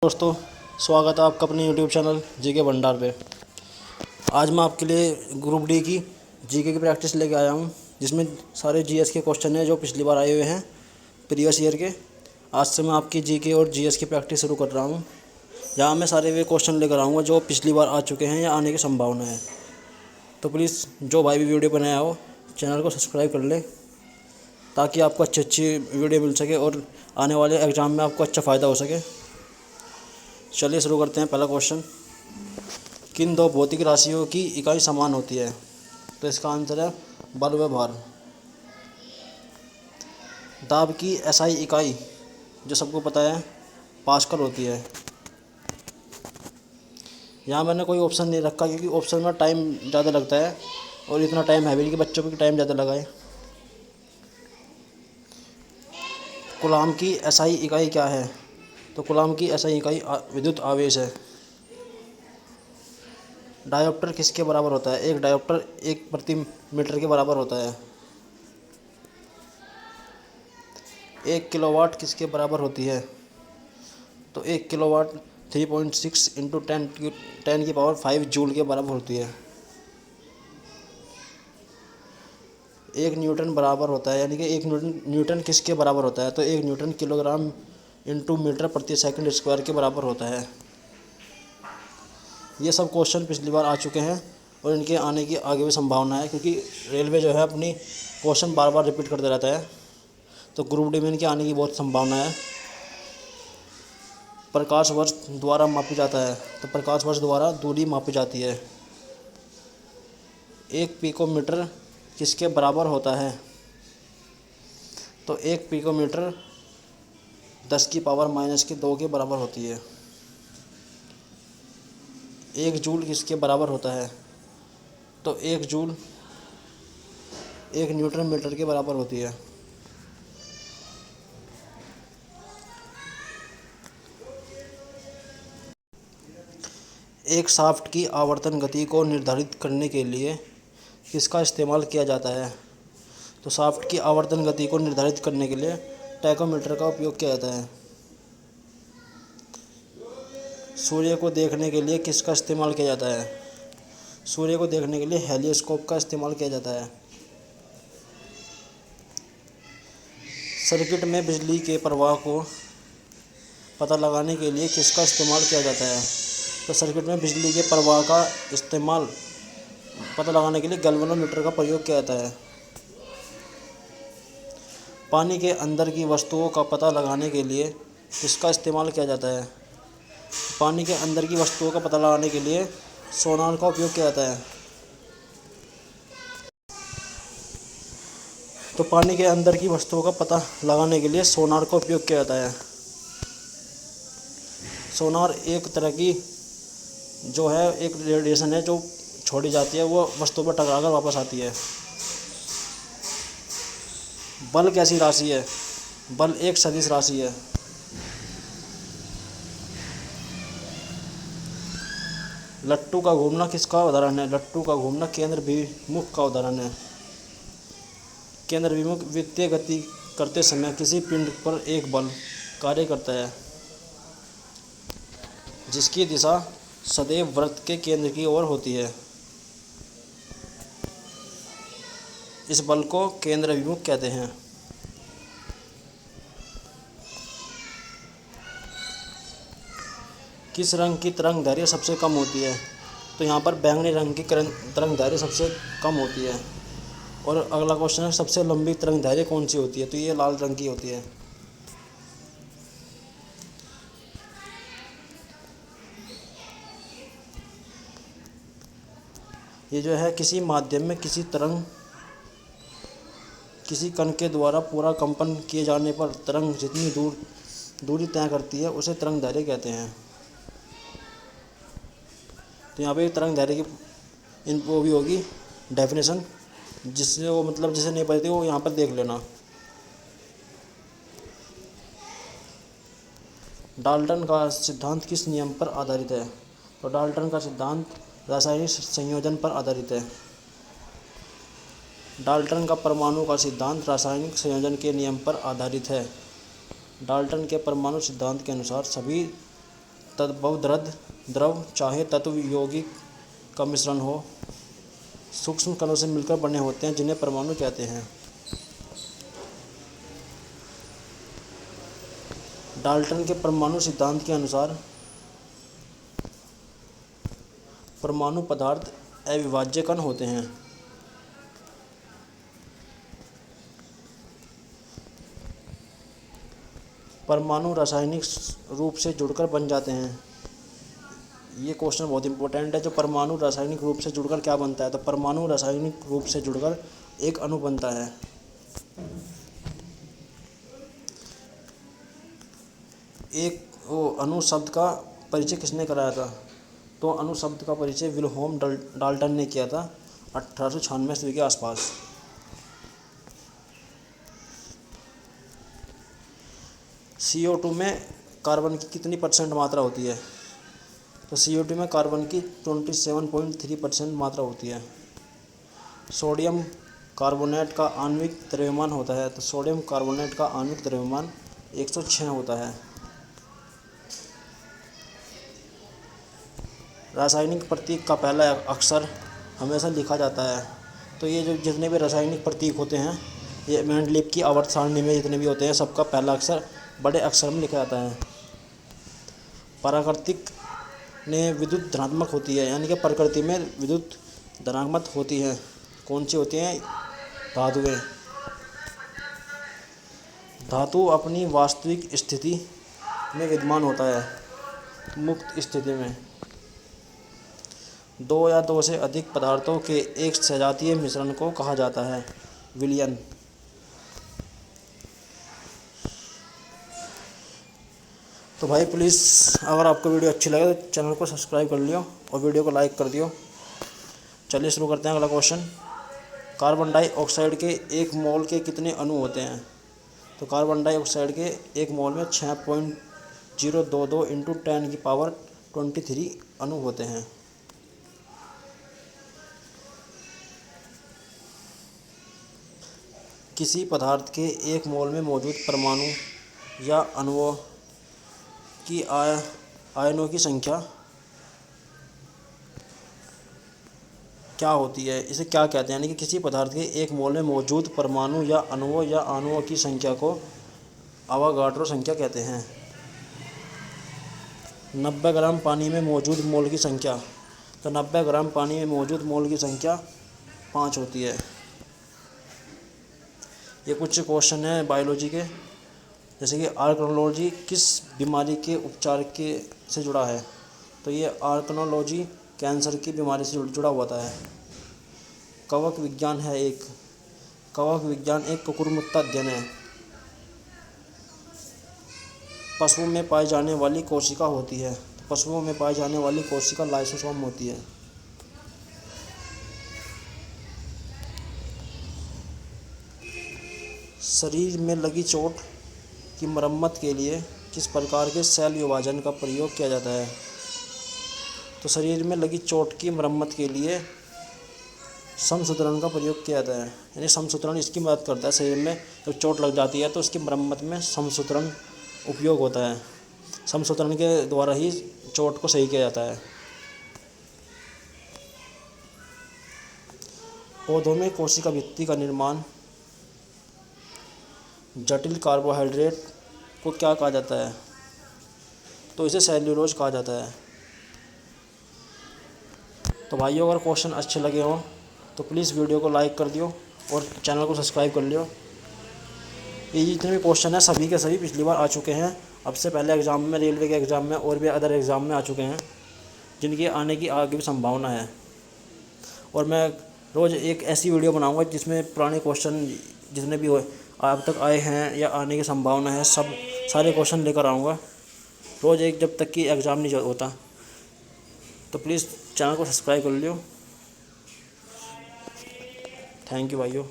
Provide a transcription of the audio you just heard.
दोस्तों, स्वागत है आपका अपने YouTube चैनल जीके भंडार पे। आज मैं आपके लिए ग्रुप डी की जीके की प्रैक्टिस लेके आया हूँ, जिसमें सारे जीएस के क्वेश्चन हैं जो पिछली बार आए हुए हैं प्रीवियस ईयर के। आज से मैं आपकी जीके और जीएस की प्रैक्टिस शुरू कर रहा हूँ। यहाँ मैं सारे वे क्वेश्चन लेकर आऊँगा जो पिछली बार आ चुके हैं या आने की संभावना है। तो प्लीज़ जो भाई भी वीडियो बनाया हो, चैनल को सब्सक्राइब कर ले ताकि आपको अच्छी वीडियो मिल सके और आने वाले एग्ज़ाम में आपको अच्छा फ़ायदा हो सके। चलिए शुरू करते हैं। पहला क्वेश्चन, किन दो भौतिक राशियों की इकाई समान होती है? तो इसका आंसर है बल व भार। दाब की एसआई इकाई जो सबको पता है पास्कल होती है। यहाँ मैंने कोई ऑप्शन नहीं रखा क्योंकि ऑप्शन में टाइम ज़्यादा लगता है और इतना टाइम है भी नहीं कि बच्चों को टाइम ज़्यादा लगाए। कूलाम की एसआई इकाई क्या है? तो कूलाम की एसआई इकाई विद्युत आवेश है। डायोप्टर किसके बराबर होता है? एक डायोप्टर 1/मीटर के बराबर होता है। 1 किलोवाट किसके बराबर होती है? तो 1 किलोवाट 3.6 इंटू 10⁵ जूल के बराबर होती है। 1 न्यूटन बराबर होता है, यानी कि 1 न्यूटन किसके बराबर होता है? तो 1 न्यूटन किलोग्राम इंटू मीटर प्रति सेकंड स्क्वायर के बराबर होता है। ये सब क्वेश्चन पिछली बार आ चुके हैं और इनके आने की आगे भी संभावना है, क्योंकि रेलवे जो है अपनी क्वेश्चन बार बार रिपीट करते रहता है। तो ग्रुप डी में इनके आने की बहुत संभावना है। प्रकाश वर्ष द्वारा मापी जाता है, तो प्रकाश वर्ष द्वारा दूरी मापी जाती है। 1 पिकोमीटर किसके बराबर होता है? तो 1 पिकोमीटर 10⁻⁻2 के बराबर होती है। 1 जूल किसके बराबर होता है? तो 1 जूल 1 न्यूटन मीटर के बराबर होती है। एक शाफ्ट की आवर्तन गति को निर्धारित करने के लिए किसका इस्तेमाल किया जाता है? तो शाफ्ट की आवर्तन गति को निर्धारित करने के लिए टैकोमीटर का उपयोग किया जाता है। सूर्य को देखने के लिए किसका इस्तेमाल किया जाता है? सूर्य को देखने के लिए हेलियोस्कोप का इस्तेमाल किया जाता है। सर्किट में बिजली के प्रवाह को पता लगाने के लिए किसका इस्तेमाल किया जाता है? तो सर्किट में बिजली के प्रवाह का इस्तेमाल पता लगाने के लिए गैल्वेनोमीटर का प्रयोग किया जाता है। पानी के अंदर की वस्तुओं का पता लगाने के लिए किसका इस्तेमाल किया जाता है? पानी के अंदर की वस्तुओं का पता लगाने के लिए सोनार का उपयोग किया जाता है। तो पानी के अंदर की वस्तुओं का पता लगाने के लिए सोनार का उपयोग किया जाता है। सोनार एक तरह की जो है एक रेडिएशन है जो छोड़ी जाती है, वो वस्तु पर टकराकर वापस आती है। बल कैसी राशि है? बल एक सदिश राशि है। लट्टू का घूमना किसका उदाहरण है? लट्टू का घूमना केंद्र विमुख का उदाहरण है। केंद्र विमुख वृत्तीय गति करते समय किसी पिंड पर एक बल कार्य करता है जिसकी दिशा सदैव वृत्त के केंद्र की ओर होती है। इस बल को केंद्र विमुख कहते हैं। किस रंग की तरंग दैर्घ्य सबसे कम होती है? तो यहाँ पर बैंगनी रंग की तरंग दैर्घ्य सबसे कम होती है। और अगला क्वेश्चन है, सबसे लंबी तरंग दैर्घ्य कौन सी होती है? तो ये लाल रंग की होती है। ये जो है किसी माध्यम में किसी तरंग किसी कण के द्वारा पूरा कंपन किए जाने पर तरंग जितनी दूरी तय करती है उसे तरंग दैर्घ्य कहते हैं। तो यहाँ पे तरंग दैर्घ्य की वो भी होगी डेफिनेशन, जिससे वो मतलब जिसे नहीं पता वो यहाँ पर देख लेना। डाल्टन का सिद्धांत किस नियम पर आधारित है? तो डाल्टन का सिद्धांत रासायनिक संयोजन पर आधारित है। डाल्टन का परमाणु का सिद्धांत रासायनिक संयोजन के नियम पर आधारित है। डाल्टन के परमाणु सिद्धांत के अनुसार सभी तद्भव द्रव चाहे तत्व यौगिक का मिश्रण हो, सूक्ष्म कणों से मिलकर बने होते हैं जिन्हें परमाणु कहते हैं। डाल्टन के परमाणु सिद्धांत के अनुसार परमाणु पदार्थ अविभाज्य कण होते हैं। परमाणु रासायनिक रूप से जुड़कर बन जाते हैं। ये क्वेश्चन बहुत इंपॉर्टेंट है। जो परमाणु रासायनिक रूप से जुड़कर क्या बनता है, तो परमाणु रासायनिक रूप से जुड़कर एक अणु बनता है। एक अणु शब्द का परिचय किसने कराया था, तो अणु शब्द का परिचय विल्हेम डाल्टन ने किया था 1896 ईस्वी के आसपास। CO2 में कार्बन की कितनी % मात्रा होती है, तो CO2 में कार्बन की 27.3% मात्रा होती है। सोडियम कार्बोनेट का आणविक द्रव्यमान होता है, तो सोडियम कार्बोनेट का आणविक द्रव्यमान 106 होता है। रासायनिक प्रतीक का पहला अक्षर हमेशा लिखा जाता है, तो ये जो जितने भी रासायनिक प्रतीक होते हैं, ये मेंडलीव की आवर्त सारणी में जितने भी होते हैं, सबका पहला अक्षर बड़े अक्षर में लिखा जाता है। प्राकृतिक में विद्युत धनात्मक होती है, यानी कि प्रकृति में विद्युत धनात्मक होती है। कौन सी होती हैं, धातुएं। धातु अपनी वास्तविक स्थिति में विद्यमान होता है, मुक्त स्थिति में। दो या दो से अधिक पदार्थों के एक सजातीय मिश्रण को कहा जाता है विलयन। तो भाई प्लीज़, अगर आपको वीडियो अच्छी लगे तो चैनल को सब्सक्राइब कर लियो और वीडियो को लाइक कर दियो। चलिए शुरू करते हैं अगला क्वेश्चन। कार्बन डाइऑक्साइड के 1 मोल के कितने अणु होते हैं, तो कार्बन डाइऑक्साइड के 1 मोल में 6.022 × 10⁻23 अणु होते हैं। किसी पदार्थ के 1 मोल में मौजूद परमाणु या अणुओं की आयनों की संख्या क्या होती है, इसे क्या कहते हैं, यानी कि किसी पदार्थ के 1 मोल में मौजूद परमाणु या अणुओं की संख्या को अवागाड्रो संख्या कहते हैं। 90 ग्राम पानी में मौजूद मोल की संख्या, तो 90 ग्राम पानी में मौजूद मोल की संख्या 5 होती है। ये कुछ क्वेश्चन है बायोलॉजी के, जैसे कि आर्कनोलॉजी किस बीमारी के उपचार से जुड़ा है, तो ये आर्कनोलॉजी कैंसर की बीमारी से जुड़ा हुआ है। कवक विज्ञान एक कुकुरमुत्ता अध्ययन है। पशुओं में पाई जाने वाली कोशिका होती है, पशुओं में पाई जाने वाली कोशिका लाइसोसोम होती है। शरीर में लगी चोट की मरम्मत के लिए किस प्रकार के सेल विभाजन का प्रयोग किया जाता है, तो शरीर में लगी चोट की मरम्मत के लिए समसूत्रण का प्रयोग किया जाता है। यानी समसूत्रण इसकी मदद करता है, शरीर में जब चोट लग जाती है तो उसकी मरम्मत में समसूत्रण उपयोग होता है। समसूत्रण के द्वारा ही चोट को सही किया जाता है। पौधों में कोशिका भित्ति का निर्माण जटिल कार्बोहाइड्रेट को क्या कहा जाता है, तो इसे सेल्यूलोज कहा जाता है। तो भाइयों, अगर क्वेश्चन अच्छे लगे हों तो प्लीज़ वीडियो को लाइक कर दियो और चैनल को सब्सक्राइब कर लियो। ये जितने भी क्वेश्चन हैं सभी के सभी पिछली बार आ चुके हैं। अब से पहले एग्ज़ाम में, रेलवे के एग्ज़ाम में और भी अदर एग्ज़ाम में आ चुके हैं, जिनकी आने की आगे भी संभावना है। और मैं रोज़ एक ऐसी वीडियो बनाऊंगा जिसमें पुराने क्वेश्चन जितने भी अब तक आए हैं या आने की संभावना है, सब सारे क्वेश्चन लेकर आऊँगा रोज़ एक, जब तक कि एग्ज़ाम नहीं होता। तो प्लीज़ चैनल को सब्सक्राइब कर लियो। थैंक यू भाइयों।